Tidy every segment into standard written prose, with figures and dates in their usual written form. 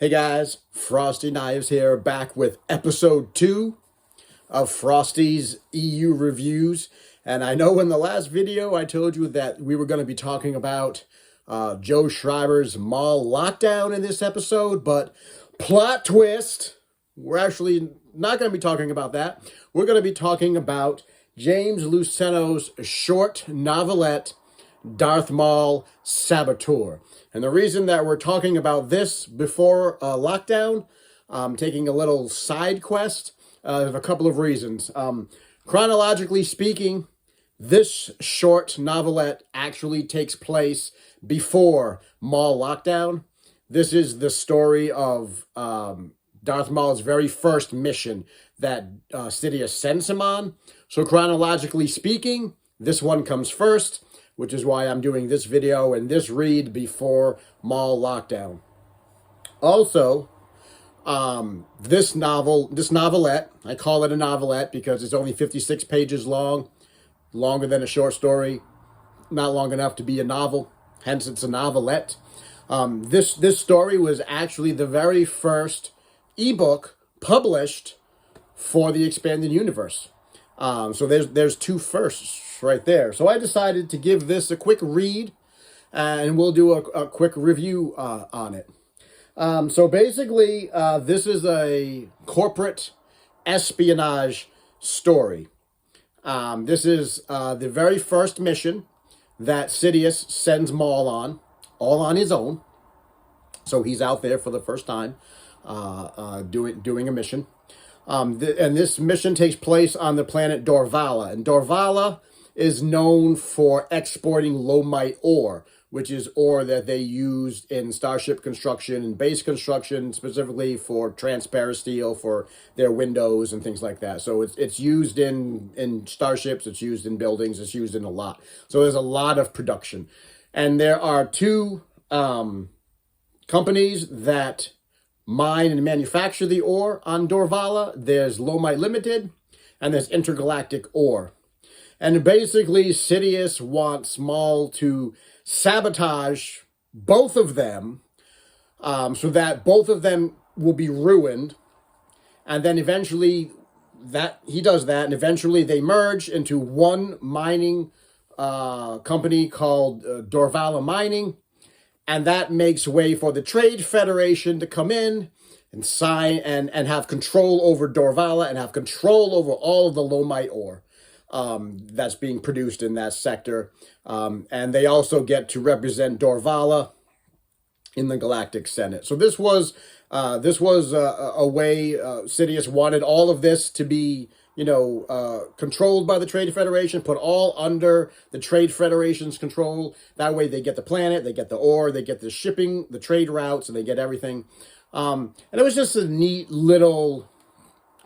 Hey guys, Frosty Knives here, back with episode 2 of Frosty's EU reviews. And I know in the last video I told you that we were going to be talking about Joe Schreiber's mall lockdown in this episode, but plot twist, we're actually not going to be talking about that. We're going to be talking about James Luceno's short novelette, Darth Maul Sabotuer. And the reason that we're talking about this before lockdown, taking a little side quest, of a couple of reasons. Chronologically speaking, this short novelette actually takes place before mall lockdown. This is the story of Darth Maul's very first mission that Sidious sends him on. So chronologically speaking, this one comes first, which is why I'm doing this video and this read before mall lockdown. Also, this novelette, I call it a novelette because it's only 56 pages long, longer than a short story, not long enough to be a novel, hence it's a novelette. This story was actually the very first ebook published for the expanded universe. So there's two firsts right there. So I decided to give this a quick read, and we'll do a quick review on it. So basically, this is a corporate espionage story. This is the very first mission that Sidious sends Maul on, all on his own. So he's out there for the first time doing a mission. And this mission takes place on the planet Dorvala. And Dorvala is known for exporting lomite ore, which is ore that they used in starship construction and base construction, specifically for transparent steel for their windows and things like that. So it's used in starships, it's used in buildings, it's used in a lot. So there's a lot of production. And there are two companies that mine and manufacture the ore on Dorvala. There's Lomite Limited and there's Intergalactic Ore. And basically, Sidious wants Maul to sabotage both of them so that both of them will be ruined. And then eventually he does that, and eventually they merge into one mining company called Dorvala Mining. And that makes way for the Trade Federation to come in and sign and have control over Dorvala and have control over all of the lomite ore that's being produced in that sector. And they also get to represent Dorvala in the Galactic Senate. So this was a way Sidious wanted all of this to be, controlled by the Trade Federation, put all under the Trade Federation's control. That way they get the planet, they get the ore, they get the shipping, the trade routes, and they get everything. And it was just a neat little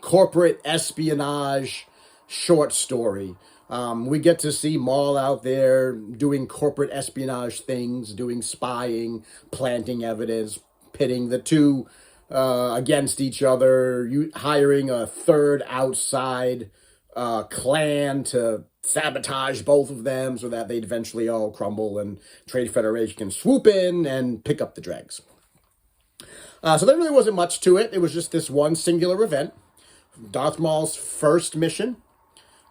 corporate espionage short story. We get to see Maul out there doing corporate espionage things, doing spying, planting evidence, pitting the two against each other, hiring a third outside clan to sabotage both of them so that they'd eventually all crumble and Trade Federation can swoop in and pick up the dregs. So there really wasn't much to it. It was just this one singular event, Darth Maul's first mission,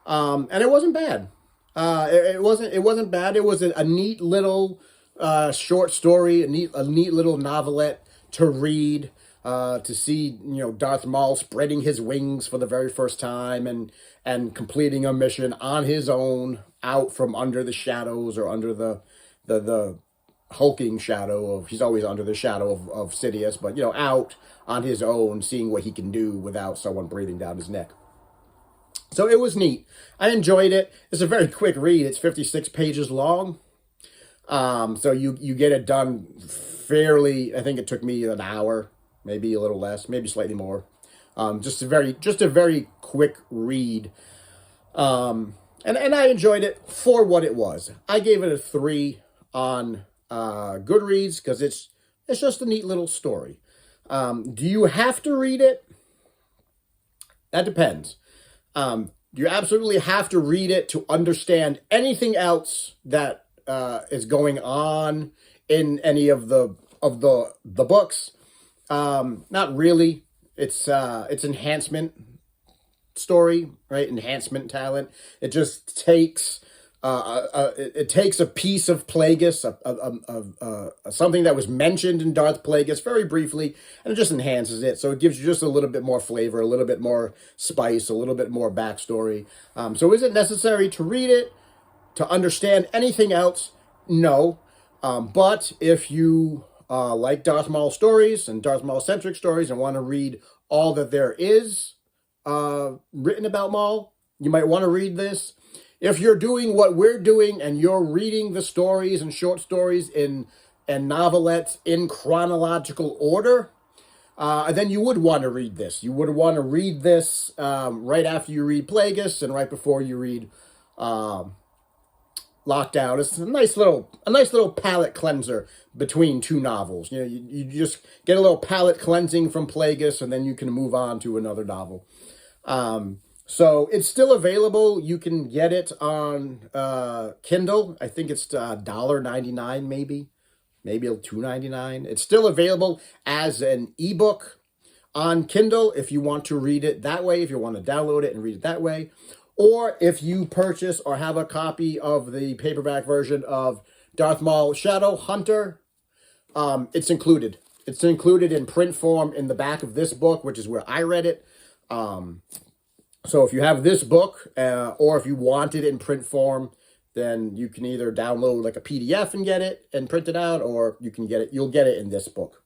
and it wasn't bad. It wasn't bad. It was a neat little short story, a neat little novelette to read. To see, Darth Maul spreading his wings for the very first time and completing a mission on his own, out from under the shadows or under the hulking shadow of, he's always under the shadow of Sidious, but, out on his own, seeing what he can do without someone breathing down his neck. So it was neat. I enjoyed it. It's a very quick read. It's 56 pages long. So you get it done fairly, I think it took me an hour. Maybe a little less, maybe slightly more. Just a very quick read. And I enjoyed it for what it was. I gave it a 3 on Goodreads because it's just a neat little story. Do you have to read it? That depends. You absolutely have to read it to understand anything else that is going on in any of the books. Not really. It's enhancement story, right? Enhancement talent. It just takes it takes a piece of Plagueis, something that was mentioned in Darth Plagueis very briefly, and it just enhances it. So it gives you just a little bit more flavor, a little bit more spice, a little bit more backstory. So is it necessary to read it to understand anything else? No. But if you like Darth Maul stories and Darth Maul centric stories and want to read all that there is written about Maul, you might want to read this. If you're doing what we're doing and you're reading the stories and short stories and novelettes in chronological order, then you would want to read this. You would want to read this right after you read Plagueis and right before you read Lockdown. It's a nice little palate cleanser between two novels. You know, you just get a little palate cleansing from Plagueis, and then you can move on to another novel. So it's still available. You can get it on Kindle. I think it's $1.99 maybe $2.99. It's still available as an ebook on Kindle if you want to read it that way, if you want to download it and read it that way. Or if you purchase or have a copy of the paperback version of Darth Maul Shadow Hunter, it's included. It's included in print form in the back of this book, which is where I read it. So if you have this book, or if you want it in print form, then you can either download like a PDF and get it and print it out, or you can get it. You'll get it in this book.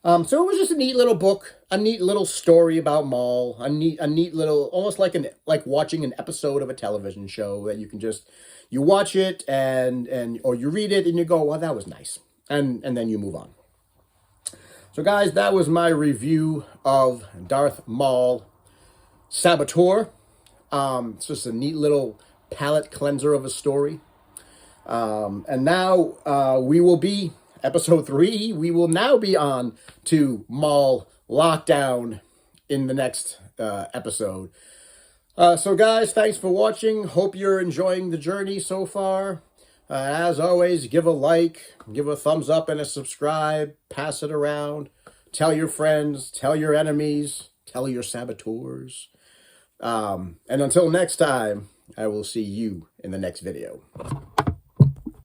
So it was just a neat little book, a neat little story about Maul, a neat little, almost like watching an episode of a television show that you can just, you watch it or you read it and you go, well, that was nice. And then you move on. So guys, that was my review of Darth Maul Saboteur. It's just a neat little palate cleanser of a story. And now we will be, episode 3, we will now be on to Maul Lockdown in the next episode. So guys, thanks for watching. Hope you're enjoying the journey so far. As always, give a like, give a thumbs up and a subscribe, pass it around, tell your friends, tell your enemies, tell your saboteurs. And until next time, I will see you in the next video.